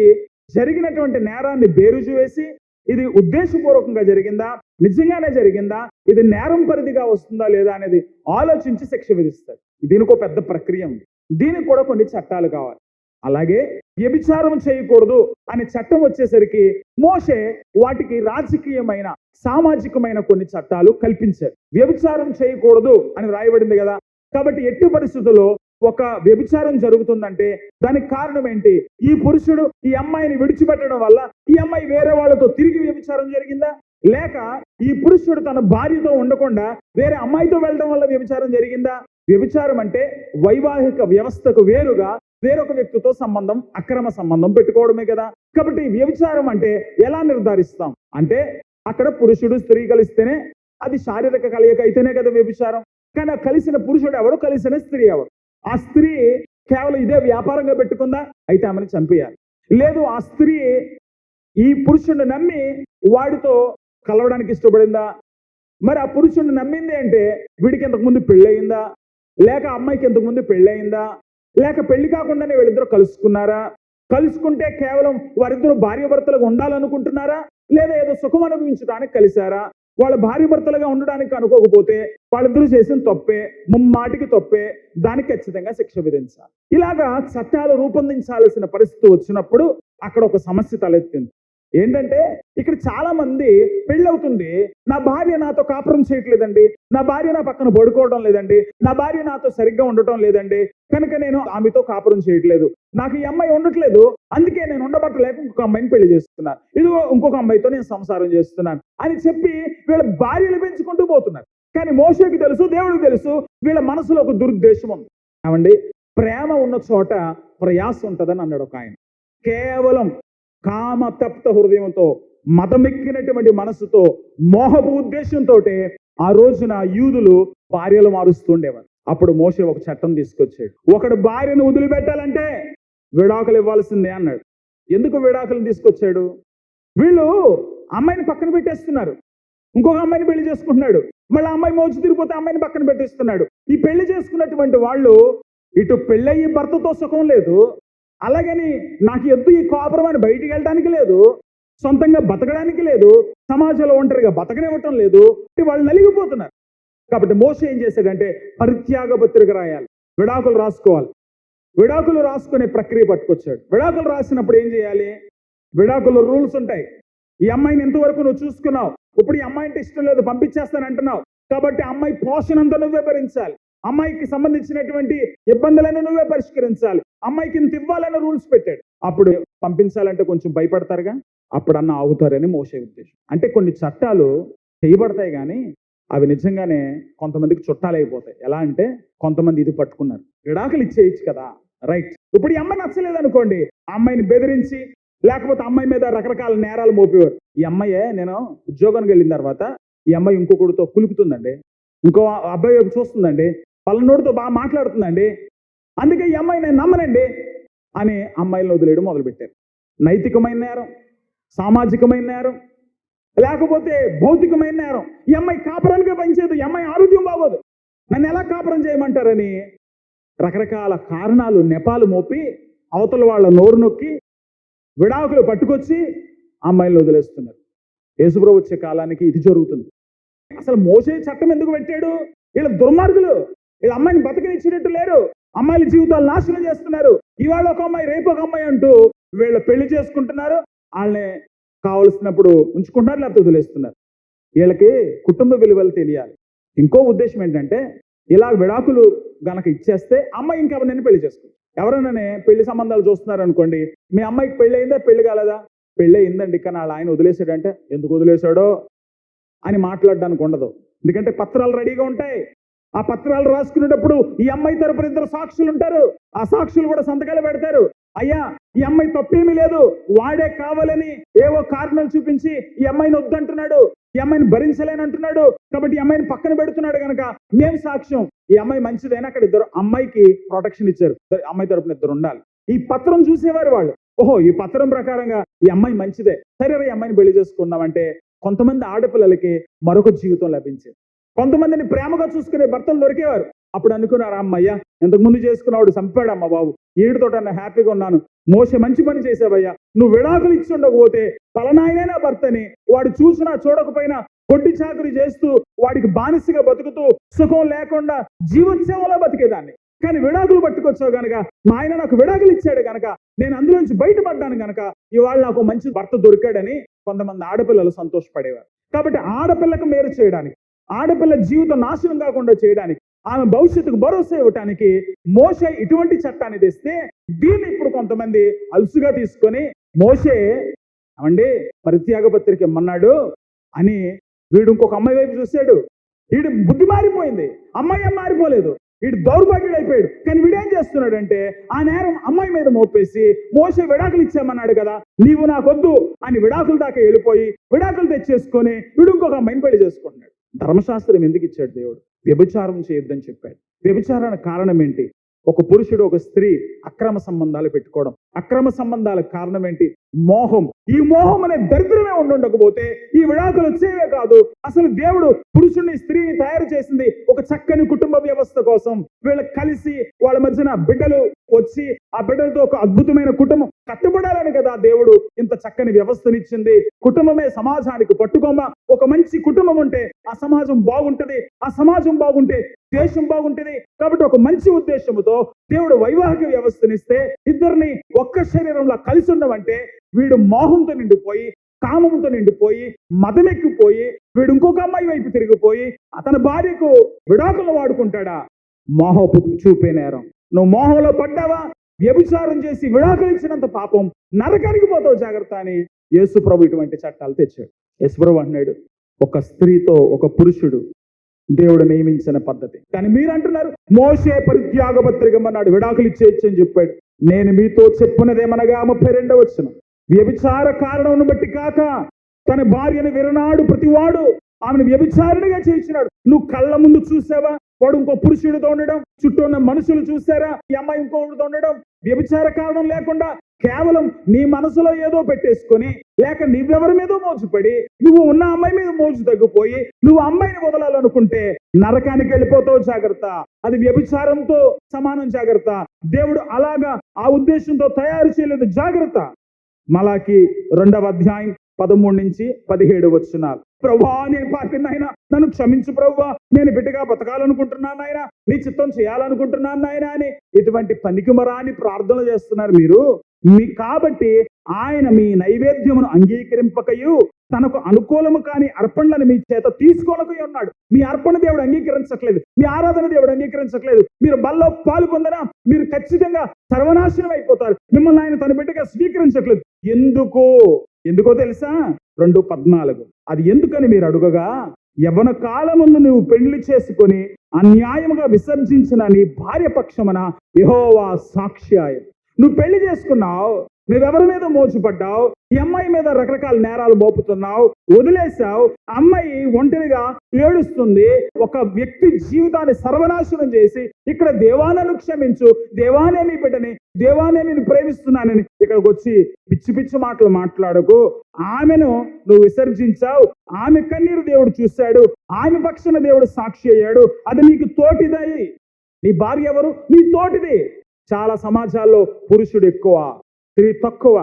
జరిగినటువంటి నేరాన్ని బేరుజు వేసి ఇది ఉద్దేశపూర్వకంగా జరిగిందా, నిజంగానే జరిగిందా, ఇది నేరం పరిధిగా వస్తుందా లేదా అనేది ఆలోచించి శిక్ష విధిస్తారు. దీనికి ఒక పెద్ద ప్రక్రియ ఉంది, దీనికి కూడా కొన్ని చట్టాలు కావాలి. అలాగే వ్యభిచారం చేయకూడదు అనే చట్టం వచ్చేసరికి మోషే వాటికి రాజకీయమైన సామాజికమైన కొన్ని చట్టాలు కల్పించారు. వ్యభిచారం చేయకూడదు అని రాయబడింది కదా. కాబట్టి ఎట్టి పరిస్థితుల్లో ఒక వ్యభిచారం జరుగుతుందంటే దానికి కారణం ఏంటి? ఈ పురుషుడు ఈ అమ్మాయిని విడిచిపెట్టడం వల్ల ఈ అమ్మాయి వేరే వాళ్ళతో తిరిగి వ్యభిచారం జరిగిందా, లేక ఈ పురుషుడు తన భార్యతో ఉండకుండా వేరే అమ్మాయితో వెళ్ళడం వల్ల వ్యభిచారం జరిగిందా? వ్యభిచారం అంటే వైవాహిక వ్యవస్థకు వేరుగా వేరొక వ్యక్తితో సంబంధం, అక్రమ సంబంధం పెట్టుకోవడమే కదా. కాబట్టి వ్యభిచారం అంటే ఎలా నిర్ధారిస్తాం అంటే అక్కడ పురుషుడు స్త్రీ కలిస్తేనే అది శారీరక కలయిక అయితేనే కదా వ్యభిచారం. కానీ కలిసిన పురుషుడు ఎవరు, కలిసిన స్త్రీ ఎవరు? ఆ స్త్రీ కేవలం ఇదే వ్యాపారంగా పెట్టుకుందా, అయితే ఆమెను చంపేయాలి. లేదు ఆ స్త్రీ ఈ పురుషుడిని నమ్మి వాడితో కలవడానికి ఇష్టపడిందా, మరి ఆ పురుషుడిని నమ్మింది అంటే వీడికి ఇంతకుముందు పెళ్ళయిందా, లేక అమ్మాయికి ఇంతకుముందు పెళ్ళయిందా, లేక పెళ్లి కాకుండానే వీళ్ళిద్దరూ కలుసుకున్నారా, కలుసుకుంటే కేవలం వారిద్దరూ భార్యాభర్తలుగా ఉండాలనుకుంటున్నారా, లేదా ఏదో సుఖం అనుభవించడానికి కలిశారా? వాళ్ళ భార్యాభర్తలుగా ఉండడానికి అనుకోకపోతే వాళ్ళిద్దరూ చేసిన తప్పే, ముమ్మాటికి తప్పే, దానికి ఖచ్చితంగా శిక్ష విధించాలి. ఇలాగా చట్టాలు రూపొందించాల్సిన పరిస్థితి వచ్చినప్పుడు అక్కడ ఒక సమస్య తలెత్తింది. ఏంటంటే ఇక్కడ చాలా మంది పెళ్ళవుతుంది, నా భార్య నాతో కాపురం చేయట్లేదండి, నా భార్య నా పక్కన పడుకోవడం లేదండి, నా భార్య నాతో సరిగ్గా ఉండటం లేదండి, కనుక నేను ఆమెతో కాపురం చేయట్లేదు, నాకు ఈ అమ్మాయి ఉండట్లేదు, అందుకే నేను ఉండబట్టలేక ఇంకొక అమ్మాయిని పెళ్లి చేస్తున్నాను, ఇదిగో ఇంకొక అమ్మాయితో నేను సంసారం చేస్తున్నాను అని చెప్పి వీళ్ళ భార్యలు పెంచుకుంటూ పోతున్నారు. కానీ మోషేకి తెలుసు, దేవుడికి తెలుసు, వీళ్ళ మనసులో ఒక దురుద్దేశం ఉంది. ఏమండి, ప్రేమ ఉన్న చోట ప్రయాస ఉంటుందని అన్నాడు ఒక ఆయన. కేవలం కామ తప్త హృదయంతో, మతమెక్కినటువంటి మనసుతో, మోహపు ఉద్దేశంతో ఆ రోజున యూదులు భార్యలు మారుస్తుండేవారు. అప్పుడు మోషే ఒక చట్టం తీసుకొచ్చాడు. ఒకడు భార్యను వదిలిపెట్టాలంటే విడాకులు ఇవ్వాల్సిందే అన్నాడు. ఎందుకు విడాకులు తీసుకొచ్చాడు? వీళ్ళు అమ్మాయిని పక్కన పెట్టేస్తున్నారు, ఇంకొక అమ్మాయిని పెళ్లి చేసుకుంటున్నాడు, మళ్ళీ అమ్మాయి మోచి తిరిగిపోతే అమ్మాయిని పక్కన పెట్టేస్తున్నాడు. ఈ పెళ్లి చేసుకున్నటువంటి వాళ్ళు ఇటు పెళ్ళయ్యి భర్తతో సుఖం లేదు, అలాగని నాకు ఎద్దు ఈ కాపురం అని బయటికి వెళ్ళడానికి లేదు, సొంతంగా బతకడానికి లేదు, సమాజంలో ఒంటరిగా బతకనివ్వటం లేదు, వాళ్ళు నలిగిపోతున్నారు. కాబట్టి మోషే ఏం చేశాడంటే పరిత్యాగ పత్రిక రాయాలి, విడాకులు రాసుకోవాలి. విడాకులు రాసుకునే ప్రక్రియ పట్టుకొచ్చాడు. విడాకులు రాసినప్పుడు ఏం చేయాలి? విడాకులు రూల్స్ ఉంటాయి. ఈ అమ్మాయిని ఎంతవరకు నువ్వు చూసుకున్నావు, ఇప్పుడు ఈ అమ్మాయి అంటే ఇష్టం లేదు పంపించేస్తాను అంటున్నావు, కాబట్టి అమ్మాయి పోషణ అంతా నువ్వే భరించాలి, అమ్మాయికి సంబంధించినటువంటి ఇబ్బందులన్నీ నువ్వే పరిష్కరించాలి, అమ్మాయికి ఇంత ఇవ్వాలని రూల్స్ పెట్టాడు. అప్పుడు పంపించాలంటే కొంచెం భయపడతారుగా, అప్పుడన్నా ఆగుతారని మోషే ఉద్దేశం. అంటే కొన్ని చట్టాలు చేయబడతాయి కానీ అవి నిజంగానే కొంతమందికి చుట్టాలైపోతాయి. ఎలా అంటే కొంతమంది ఇది పట్టుకున్నారు, విడాకులు ఇచ్చేయచ్చు కదా, రైట్. ఇప్పుడు ఈ అమ్మాయి నచ్చలేదు అనుకోండి, ఆ అమ్మాయిని బెదిరించి లేకపోతే అమ్మాయి మీద రకరకాల నేరాలు మోపేవారు. ఈ అమ్మాయే నేను ఉద్యోగానికి వెళ్ళిన తర్వాత ఈ అమ్మాయి ఇంకొకటితో కులుకుతుందండి, ఇంకో అబ్బాయి వైపు చూస్తుందండి, పల్లనోడితో బాగా మాట్లాడుతుందండి, అందుకే ఈ అమ్మాయి నేను నమ్మనండి అని అమ్మాయిలను వదిలేయడం మొదలుపెట్టారు. నైతికమైన నేరం, సామాజికమైన నేరం, లేకపోతే భౌతికమైన నేరం. ఈ అమ్మాయి కాపురానికే పనిచేయదు, ఈ అమ్మాయి ఆరోగ్యం బాగోదు, నన్ను ఎలా కాపురం చేయమంటారని రకరకాల కారణాలు నెపాలు మోపి అవతల వాళ్ళ నోరు నొక్కి విడాకులు పట్టుకొచ్చి అమ్మాయిలను వదిలేస్తున్నారు. యేసుప్రభు వచ్చే కాలానికి ఇది జరుగుతుంది. అసలు మోషే చట్టం ఎందుకు పెట్టాడు? వీళ్ళ దుర్మార్గులు, వీళ్ళ అమ్మాయిని బతకనిచ్చినట్టు లేరు, అమ్మాయిల జీవితాలు నాశనం చేస్తున్నారు. ఇవాళ ఒక అమ్మాయి రేపు ఒక అమ్మాయి అంటూ వీళ్ళు పెళ్లి చేసుకుంటున్నారు, వాళ్ళని కావలసినప్పుడు ఉంచుకుంటున్నారు, లేకపోతే వదిలేస్తున్నారు. వీళ్ళకి కుటుంబ విలువలు తెలియాలి. ఇంకో ఉద్దేశం ఏంటంటే, ఇలా విడాకులు గనక ఇచ్చేస్తే అమ్మాయి ఇంకెవరినైనా పెళ్లి చేసుకోవచ్చు. ఎవరైనా పెళ్లి సంబంధాలు చూస్తున్నారు అనుకోండి, మీ అమ్మాయికి పెళ్లి అయిందా పెళ్లి కాలేదా? పెళ్లి అయిందండి, కానీ వాళ్ళ ఆయన వదిలేసాడంటే ఎందుకు వదిలేశాడో అని మాట్లాడడానికి ఉండదు. ఎందుకంటే పత్రాలు రెడీగా ఉంటాయి. ఆ పత్రాలు రాసుకునేటప్పుడు ఈ అమ్మాయి తరపున 2 సాక్షులు ఉంటారు. ఆ సాక్షులు కూడా సంతకాలు పెడతారు. అయ్యా, ఈ అమ్మాయి తప్పేమీ లేదు, వాడే కావాలని ఏవో కారణాలు చూపించి ఈ అమ్మాయిని వద్దంటున్నాడు, ఈ అమ్మాయిని భరించలేనంటున్నాడు, కాబట్టి ఈ అమ్మాయిని పక్కన పెడుతున్నాడు కనుక మేము సాక్ష్యం, ఈ అమ్మాయి మంచిదైనా అక్కడ ఇద్దరు అమ్మాయికి ప్రొటెక్షన్ ఇచ్చారు, అమ్మాయి తరపున 2 ఉండాలి. ఈ పత్రం చూసేవారు వాళ్ళు. ఓహో, ఈ పత్రం ప్రకారంగా ఈ అమ్మాయి మంచిదే, సరే ఈ అమ్మాయిని పెళ్లి చేసుకుందామంటే కొంతమంది ఆడపిల్లలకి మరొక జీవితం లభించేది. కొంతమందిని ప్రేమగా చూసుకునే భర్తలు దొరికేవారు. అప్పుడు అనుకున్నారు, అమ్మయ్యా ఇంతకు ముందు చేసుకున్నవాడు చంపాడమ్మ బాబు, ఈడితోటన్నా హ్యాపీగా ఉన్నాను, మోసే మంచి పని చేసావయ్యా, నువ్వు విడాకులు ఇచ్చి ఉండకపోతే పలనాయనే నా భర్తని వాడు చూసినా చూడకపోయినా కొట్టి చాకరీ చేస్తూ వాడికి బానిసగా బతుకుతూ సుఖం లేకుండా జీవోత్సవంలో బతికేదాన్ని. కానీ విడాకులు పట్టుకొచ్చావు గనక, మా ఆయన నాకు విడాకులు ఇచ్చాడు గనక, నేను అందులోంచి బయటపడ్డాను గనక ఇవాళ నాకు మంచి భర్త దొరికాడని కొంతమంది ఆడపిల్లలు సంతోషపడేవారు. కాబట్టి ఆడపిల్లకు మేలు చేయడానికి, ఆడపిల్ల జీవితం నాశనం కాకుండా చేయడానికి, ఆమె భవిష్యత్తుకు భరోసా ఇవ్వటానికి మోషే ఇటువంటి చట్టాన్ని తెస్తే, దీన్ని ఇప్పుడు కొంతమంది అలుసుగా తీసుకొని మోషే అవండి పరిత్యాగ పత్రిక ఇమ్మన్నాడు అని వీడు ఇంకొక అమ్మాయి వైపు చూశాడు. వీడు బుద్ధి మారిపోయింది, అమ్మాయి మారిపోలేదు, వీడు దౌర్భాగ్యుడు అయిపోయాడు. కానీ వీడేం చేస్తున్నాడంటే ఆ నేరం అమ్మాయి మీద మోపేసి, మోసే విడాకులు ఇచ్చామన్నాడు కదా, నీవు నాకొద్దు అని విడాకుల దాకా వెళ్ళిపోయి విడాకులు తెచ్చేసుకొని వీడు ఇంకొక అమ్మాయిని పెళ్లి చేసుకుంటున్నాడు. ధర్మశాస్త్రం ఎందుకు ఇచ్చాడు దేవుడు? వ్యభిచారం చేయొద్దని చెప్పాడు. వ్యభిచారానికి కారణం ఏంటి? ఒక పురుషుడు ఒక స్త్రీ అక్రమ సంబంధాలు పెట్టుకోవడం. అక్రమ సంబంధాలకు కారణం ఏంటి? మోహం. ఈ మోహం అనే దరిద్రమే ఉండకపోతే ఈ విడాకులు వచ్చేవే కాదు. అసలు దేవుడు పురుషుడిని స్త్రీని తయారు చేసింది ఒక చక్కని కుటుంబ వ్యవస్థ కోసం. వీళ్ళు కలిసి వాళ్ళ మధ్యన బిడ్డలు వచ్చి ఆ బిడ్డలతో ఒక అద్భుతమైన కుటుంబం కట్టుబడాలని కదా దేవుడు ఇంత చక్కని వ్యవస్థనిచ్చింది. కుటుంబమే సమాజానికి పట్టుకొమ్మ. ఒక మంచి కుటుంబం ఉంటే ఆ సమాజం బాగుంటది, ఆ సమాజం బాగుంటే దేశం బాగుంటది. కాబట్టి ఒక మంచి ఉద్దేశంతో దేవుడు వైవాహిక వ్యవస్థనిస్తే ఇద్దరిని ఒక్క శరీరంలో కలిసి ఉండమంటే వీడు మోహంతో నిండిపోయి, కామంతో నిండిపోయి, మదమెక్కిపోయి వీడు ఇంకొక అమ్మాయి వైపు తిరిగిపోయి అతని భార్యకు విడాకులు వాడుకుంటాడా? మోహపు చూపే నేరం. నువ్వు మోహంలో పడ్డావా, వ్యభిచారం చేసి విడాకులు ఇచ్చినంత పాపం, నరకానికి పోతావు, జాగ్రత్త అని యేసు ప్రభు ఇటువంటి చట్టాలు తెచ్చాడు. యేసు ప్రభు అంటున్నాడు, ఒక స్త్రీతో ఒక పురుషుడు దేవుడు నియమించిన పద్ధతి. కానీ మీరు అంటున్నారు మోషే పరిత్యాగ పత్రిక అన్నాడు, విడాకులు ఇచ్చేయచ్చు అని చెప్పాడు. నేను మీతో చెప్పున్నదేమనగా 32వ వచనం, వ్యభిచార కారణం బట్టి కాక తన భార్యను విరనాడు ప్రతివాడు ఆమెను వ్యభిచారిణిగా చేయించినాడు. నువ్వు కళ్ళ ముందు చూసావా వాడు ఇంకో పురుషుడితో ఉండడం? చుట్టూ ఉన్న మనుషులు చూసారా ఈ అమ్మాయి ఇంకొకటితో ఉండడం? వ్యభిచార కారణం లేకుండా కేవలం నీ మనసులో ఏదో పెట్టేసుకొని, లేక నువ్వెవరి మీదో మోజుపడి నువ్వు ఉన్న అమ్మాయి మీద మోజు తగ్గిపోయి నువ్వు అమ్మాయిని వదలాలనుకుంటే నరకానికి వెళ్ళిపోతావు, జాగ్రత్త. అది వ్యభిచారంతో సమానం, జాగ్రత్త. దేవుడు అలాగా ఆ ఉద్దేశంతో తయారు చేయలేదు, జాగ్రత్త. మలాకి 2వ అధ్యాయం 13 నుంచి 17 వచనాలు. ప్రభువా నేను పాపిని నాయన, నన్ను క్షమించు ప్రభువా, నేను బిడ్డగా బతకాలనుకుంటున్నాను నాయన, నీ చిత్తం చేయాలనుకుంటున్నాను నాయన అని ఇటువంటి పనికిమరాని ప్రార్థనలు చేస్తున్నారు మీరు. కాబట్టి ఆయన మీ నైవేద్యమును అంగీకరింపకయు తనకు అనుకూలము కాని అర్పణలను మీ చేత తీసుకోనకై ఉన్నాడు. మీ అర్పణ దేవుడు అంగీకరించట్లేదు, మీ ఆరాధన దేవుడు అంగీకరించట్లేదు. మీరు బల్లో పాలు పొందనా మీరు ఖచ్చితంగా సర్వనాశనం అయిపోతారు. మిమ్మల్ని ఆయన తన బిడ్డగా స్వీకరించట్లేదు. ఎందుకో తెలుసా? 2:14. అది ఎందుకని మీరు అడుగగా, యవ్వన కాలముందు నువ్వు పెళ్లి చేసుకొని అన్యాయముగా విసర్జించిన నీ భార్య పక్షమున యెహోవా సాక్ష్యాయ. నువ్వు పెళ్లి చేసుకున్నావు, నువ్వెవరి మీద మోసపడ్డావు, ఈ అమ్మాయి మీద రకరకాల నేరాలు మోపుతున్నావు, వదిలేసావు, అమ్మాయి ఒంటరిగా ఏడుస్తుంది, ఒక వ్యక్తి జీవితాన్ని సర్వనాశనం చేసి ఇక్కడ దేవానను క్షమించు, దేవానే నీ బిడ్డని, దేవానే నేను ప్రేమిస్తున్నానని ఇక్కడికి వచ్చి పిచ్చి పిచ్చి మాటలు మాట్లాడకు. ఆమెను నువ్వు విసర్జించావు, ఆమె కన్నీరు దేవుడు చూశాడు, ఆమె పక్షాన దేవుడు సాక్షి అయ్యాడు. అది నీకు తోటిదై. నీ భార్య ఎవరు? నీ తోటిది. చాలా సమాజాల్లో పురుషుడు ఎక్కువ, స్త్రీ తక్కువ.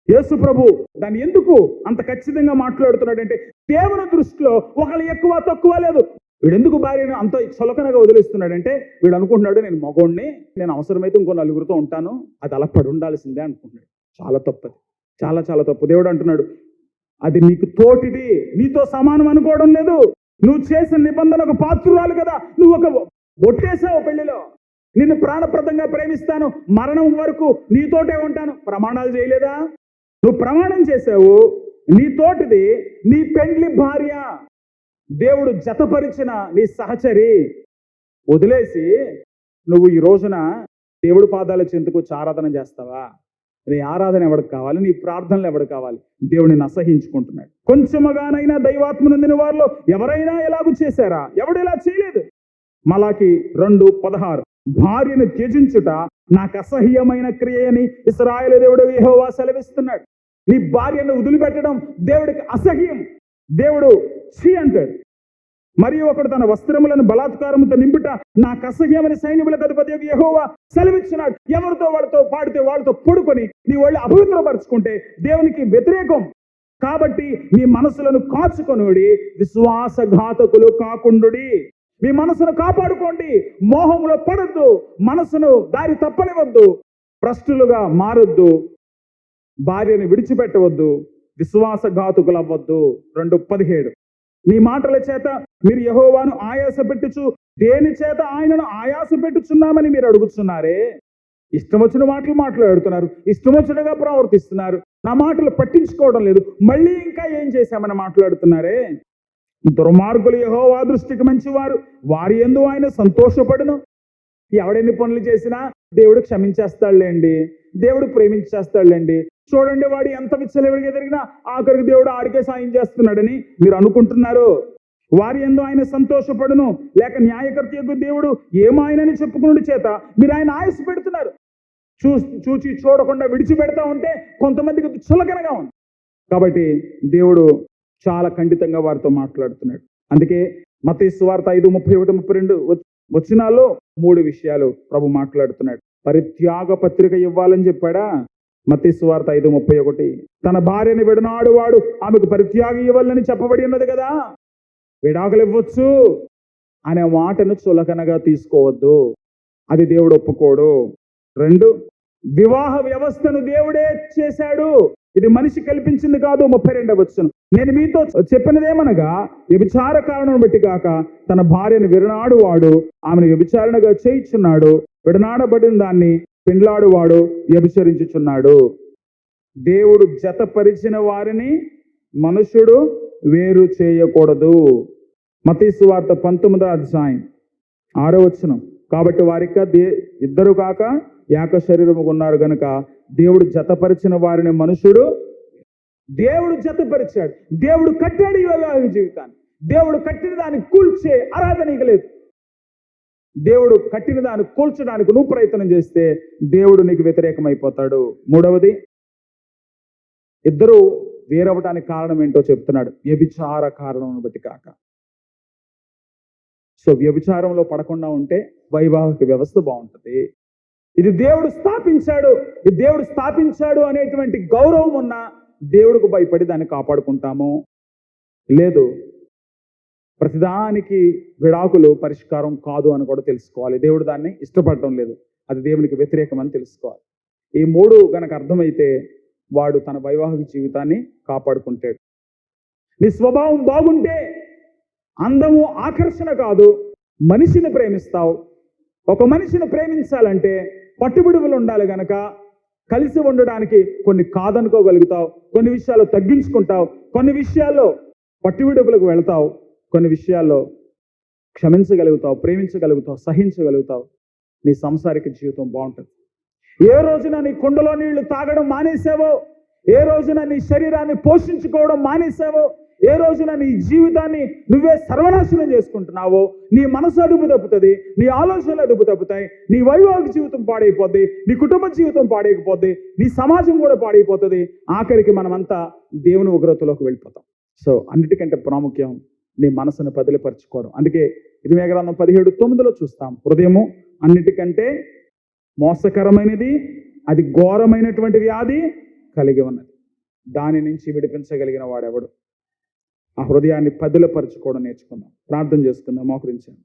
యేసు ప్రభు దాన్ని ఎందుకు అంత ఖచ్చితంగా మాట్లాడుతున్నాడంటే, దేవుని దృష్టిలో ఒకళ్ళు ఎక్కువ తక్కువ లేదు. వీడు ఎందుకు భార్యను అంత చులకనగా వదిలేస్తున్నాడంటే, వీడు అనుకుంటున్నాడు నేను మగోడిని, నేను అవసరమైతే ఇంకో 4గురితో ఉంటాను, అది అలా పడి ఉండాల్సిందే అనుకుంటున్నాడు. చాలా తప్పది. చాలా చాలా తప్పు. దేవుడు అంటున్నాడు, అది నీకు తోటిది, నీతో సమానం అనుకోవడం లేదు. నువ్వు చేసిన నిబంధనకు పాత్రురాలు కదా, నువ్వు ఒక ఒట్టేసావు పెళ్లిలో, నిన్ను ప్రాణప్రదంగా ప్రేమిస్తాను, మరణం వరకు నీతోటే ఉంటాను, ప్రమాణాలు చేయలేదా? నువ్వు ప్రమాణం చేసావు, నీ తోటిది, నీ పెండ్లి భార్య, దేవుడు జతపరిచిన నీ సహచరి వదిలేసి నువ్వు ఈ రోజున దేవుడి పాదాల చెంతకు ఆరాధన చేస్తావా? నీ ఆరాధన ఎవరికి కావాలి? నీ ప్రార్థనలు ఎవరికి కావాలి? దేవుడిని అసహించుకుంటున్నాడు. కొంచెముగానైనా దైవాత్మ నొందిన వారిలో ఎవరైనా ఎలాగూ చేశారా? ఎవడు ఇలా చేయలేదు. మలాకి 2:16, భార్యను త్యజించుట నాకు అసహ్యమైన క్రియ అని ఇశ్రాయేలు దేవుడు యెహోవా సెలవిస్తున్నాడు. నీ భార్యను వదిలిపెట్టడం దేవుడికి అసహ్యం. దేవుడు ఛీ అంటాడు. మరియు ఒకడు తన వస్త్రములను బలాత్కారముతో నింపుట నాకు అసహ్యమని సైన్యములకు అధిపతి యెహోవా సెలవిస్తున్నాడు. ఎవరితో వాళ్ళతో పాడితే వాళ్ళతో పడుకొని నీ వాళ్ళు అపవిత్రపరుచుకుంటే దేవునికి వ్యతిరేకం. కాబట్టి మీ మనసులను కాచుకొనుడి, విశ్వాసఘాతకులు కాకుండుడి. మీ మనసును కాపాడుకోండి, మోహంలో పడొద్దు, మనసును దారి తప్పనివద్దు, భ్రష్టులుగా మారొద్దు, భార్యను విడిచిపెట్టవద్దు, విశ్వాసఘాతకులు అవ్వద్దు. 2:17, నీ మాటల చేత మీరు యెహోవాను ఆయాస పెట్టుచు దేని చేత ఆయనను ఆయాస పెట్టుచున్నామని మీరు అడుగుతున్నారే. ఇష్టం వచ్చిన మాటలు మాట్లాడుతున్నారు, ఇష్టం వచ్చినగా ప్రవర్తిస్తున్నారు, నా మాటలు పట్టించుకోవడం లేదు, మళ్ళీ ఇంకా ఏం చేశామని మాట్లాడుతున్నారే. దుర్మార్గులు యెహోవా దృష్టికి మంచివారు, వారి యందు ఆయన సంతోషపడును. ఎవడెన్ని పనులు చేసినా దేవుడు క్షమించేస్తాడులేండి, దేవుడు ప్రేమించేస్తాడులేండి. చూడండి, వాడు ఎంత విచ్చలవిడిగా జరిగినా ఆఖరికి దేవుడు ఆడికే సాయం చేస్తున్నాడని మీరు అనుకుంటున్నారు. వారి యందు ఆయన సంతోషపడును, లేక న్యాయకర్త యొక్క దేవుడు ఏమాయనని చెప్పుకున్న చేత మీరు ఆయన ఆయుష్ పెడుతున్నారు. చూచి చూడకుండా విడిచిపెడతా ఉంటే కొంతమందికి చులకనగా ఉంది. కాబట్టి దేవుడు చాలా ఖండితంగా వారితో మాట్లాడుతున్నాడు. అందుకే మత్తయి సువార్త 5:31-32 వచనాల్లో 3 విషయాలు ప్రభు మాట్లాడుతున్నాడు. పరిత్యాగ పత్రిక ఇవ్వాలని చెప్పాడా? మత్తయి సువార్త 5:31, తన భార్యని విడనాడు వాడు ఆమెకు పరిత్యాగం ఇవ్వాలని చెప్పబడి ఉన్నది కదా, విడాకులు ఇవ్వచ్చు అనే మాటను చులకనగా తీసుకోవద్దు, అది దేవుడు ఒప్పుకోడు. 2, వివాహ వ్యవస్థను దేవుడే చేశాడు, ఇది మనిషి కల్పించింది కాదు. 32వ వచనం, నేను మీతో చెప్పినదేమనగా వ్యభిచార కారణం బట్టి కాక తన భార్యను విడనాడు వాడు ఆమెను వ్యభిచారణగా చేయించున్నాడు, విడనాడబడిన దాన్ని పెండ్లాడువాడు వ్యభిచరించుచున్నాడు. దేవుడు జతపరిచిన వారిని మనుషుడు వేరు చేయకూడదు. మత్తయి సువార్త 19:6 వచనం, కాబట్టి వారిక ఇద్దరు కాక ఏక శరీరముగా ఉన్నారు గనుక దేవుడు జతపరిచిన వారిని మనుషుడు, దేవుడు జతపరిచాడు, దేవుడు కట్టాడు ఈ వైవాహిక జీవితాన్ని. దేవుడు కట్టిన దాన్ని కూల్చే ఆరాధన ఇక లేదు. దేవుడు కట్టిన దాన్ని కూల్చడానికి నువ్వు ప్రయత్నం చేస్తే దేవుడు నీకు వ్యతిరేకమైపోతాడు. 3వది, ఇద్దరు వేరవటానికి కారణం ఏంటో చెప్తున్నాడు, వ్యభిచార కారణం బట్టి కాక. సో వ్యభిచారంలో పడకుండా ఉంటే వైవాహిక వ్యవస్థ బాగుంటుంది. ఇది దేవుడు స్థాపించాడు, ఇది దేవుడు స్థాపించాడు అనేటువంటి గౌరవం ఉన్న దేవుడికి భయపడి దాన్ని కాపాడుకుంటాము. లేదు, ప్రతిదానికి విడాకులు పరిష్కారం కాదు అని కూడా తెలుసుకోవాలి. దేవుడు దాన్ని ఇష్టపడటం లేదు, అది దేవునికి వ్యతిరేకం అని తెలుసుకోవాలి. ఈ 3 గనక అర్థమైతే వాడు తన వైవాహిక జీవితాన్ని కాపాడుకుంటాడు. నీ స్వభావం బాగుంటే అందము ఆకర్షణ కాదు, మనిషిని ప్రేమిస్తావు. ఒక మనిషిని ప్రేమించాలంటే పట్టుబిడువులు ఉండాలి గనక కలిసి ఉండడానికి కొన్ని కాదనుకోగలుగుతావు, కొన్ని విషయాలు తగ్గించుకుంటావు, కొన్ని విషయాల్లో పట్టుబిడువులకు వెళతావు, కొన్ని విషయాల్లో క్షమించగలుగుతావు, ప్రేమించగలుగుతావు, సహించగలుగుతావు. నీ సంసారిక జీవితం బాగుంటుంది. ఏ రోజున నీ కుండలో నీళ్లు తాగడం మానేసావో, ఏ రోజున నీ శరీరాన్ని పోషించుకోవడం మానేసావో, ఏ రోజున నీ జీవితాన్ని నువ్వే సర్వనాశనం చేసుకుంటున్నావో, నీ మనసు అదుపు తప్పుతుంది, నీ ఆలోచనలు అదుపు తప్పుతాయి, నీ వైవాహిక జీవితం పాడైపోద్ది, నీ కుటుంబ జీవితం పాడైపోద్ది, నీ సమాజం కూడా పాడైపోతుంది. ఆఖరికి మనమంతా దేవుని ఉగ్రతలోకి వెళ్ళిపోతాం. సో అన్నిటికంటే ప్రాముఖ్యం నీ మనసును బదిలిపరచుకోవడం. అందుకే ఇర్మీయా గ్రంథం 17:9 చూస్తాం, హృదయము అన్నిటికంటే మోసకరమైనది, అది ఘోరమైనటువంటి వ్యాధి కలిగి ఉన్నది, దాని నుంచి విడిపించగలిగిన వాడెవడు? ఆ హృదయాన్ని బదిలిపరచుకోవడం నేర్చుకుందాం. ప్రార్థన చేసుకుందాం, మోకరించాను.